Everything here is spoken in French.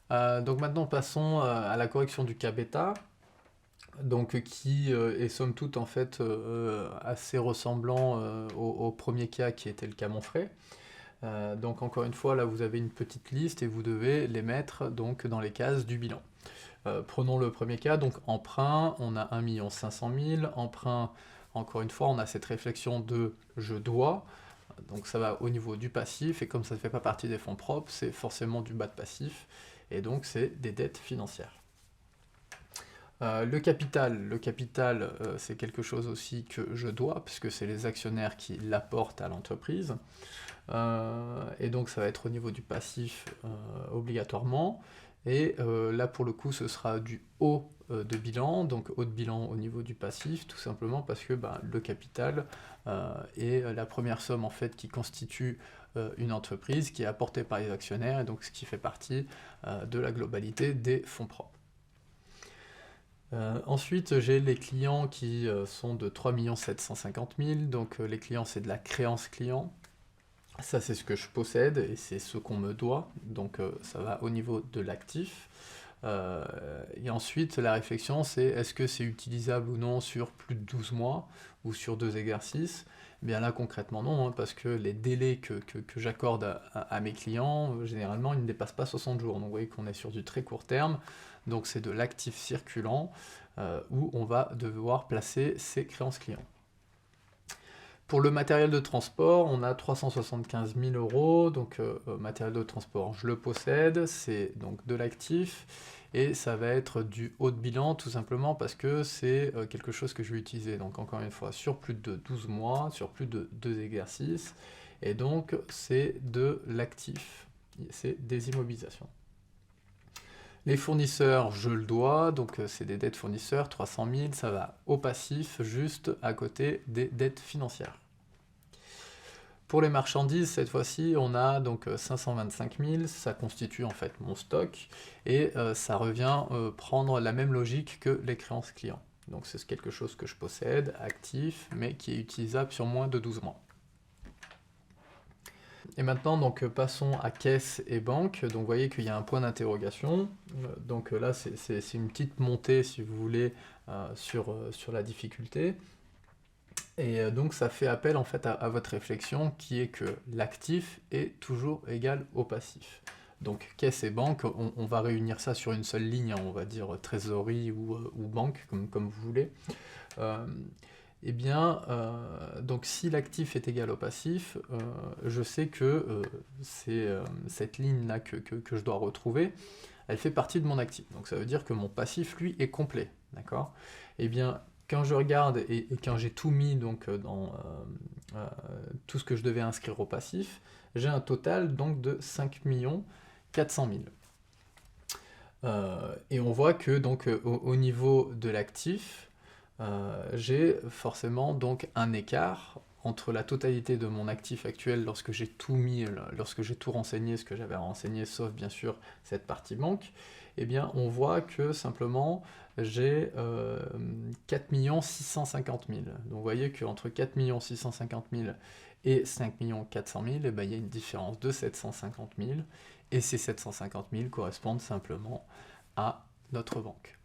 Donc maintenant passons à la correction du cas bêta, donc qui est somme toute en fait assez ressemblant au premier cas qui était le cas Monfray. Donc encore une fois là vous avez une petite liste et vous devez les mettre donc dans les cases du bilan. Prenons le premier cas, donc emprunt, on a 1 500 000, emprunt, encore une fois on a cette réflexion de je dois, donc ça va au niveau du passif, et comme ça ne fait pas partie des fonds propres, c'est forcément du bas de passif, et donc c'est des dettes financières. Le capital c'est quelque chose aussi que je dois, puisque c'est les actionnaires qui l'apportent à l'entreprise, et donc ça va être au niveau du passif obligatoirement, et là pour le coup ce sera du haut de bilan, donc haut de bilan au niveau du passif, tout simplement parce que le capital est la première somme en fait qui constitue une entreprise qui est apportée par les actionnaires, et donc ce qui fait partie de la globalité des fonds propres. Ensuite, j'ai les clients qui sont de 3 750 000, donc les clients c'est de la créance client. Ça c'est ce que je possède et c'est ce qu'on me doit, donc ça va au niveau de l'actif. Et ensuite la réflexion c'est est-ce que c'est utilisable ou non sur plus de 12 mois ou sur 2 exercices. Bien là concrètement non, hein, parce que les délais que j'accorde à mes clients, généralement ils ne dépassent pas 60 jours, donc vous voyez qu'on est sur du très court terme, donc c'est de l'actif circulant où on va devoir placer ses créances clients. Pour le matériel de transport, on a 375 000 €, donc matériel de transport, je le possède, c'est donc de l'actif, et ça va être du haut de bilan, tout simplement parce que c'est quelque chose que je vais utiliser, donc encore une fois, sur plus de 12 mois, sur plus de 2 exercices, et donc c'est de l'actif, c'est des immobilisations. Les fournisseurs, je le dois, donc c'est des dettes fournisseurs, 300 000, ça va au passif, juste à côté des dettes financières. Pour les marchandises, cette fois-ci, on a donc 525 000, ça constitue en fait mon stock, et ça revient prendre la même logique que les créances clients. Donc c'est quelque chose que je possède, actif, mais qui est utilisable sur moins de 12 mois. Et maintenant, donc, passons à caisse et banque. Donc vous voyez qu'il y a un point d'interrogation. Donc là, c'est une petite montée, si vous voulez, sur la difficulté. Et donc ça fait appel en fait à votre réflexion qui est que l'actif est toujours égal au passif. Donc caisse et banque, on va réunir ça sur une seule ligne, hein, on va dire trésorerie ou banque, comme vous voulez. Eh bien, donc si l'actif est égal au passif, je sais que c'est cette ligne-là que je dois retrouver, elle fait partie de mon actif. Donc ça veut dire que mon passif, lui, est complet. D'accord ? Eh bien, quand je regarde et quand j'ai tout mis donc, dans tout ce que je devais inscrire au passif, j'ai un total donc de 5 400 000. Et on voit que donc, au niveau de l'actif, j'ai forcément donc un écart entre la totalité de mon actif actuel lorsque j'ai tout mis, lorsque j'ai tout renseigné, ce que j'avais renseigné, sauf bien sûr cette partie banque, eh bien on voit que simplement j'ai 4 650 000. Donc vous voyez qu'entre 4 650 000 et 5 400 000, eh bien, il y a une différence de 750 000, et ces 750 000 correspondent simplement à notre banque.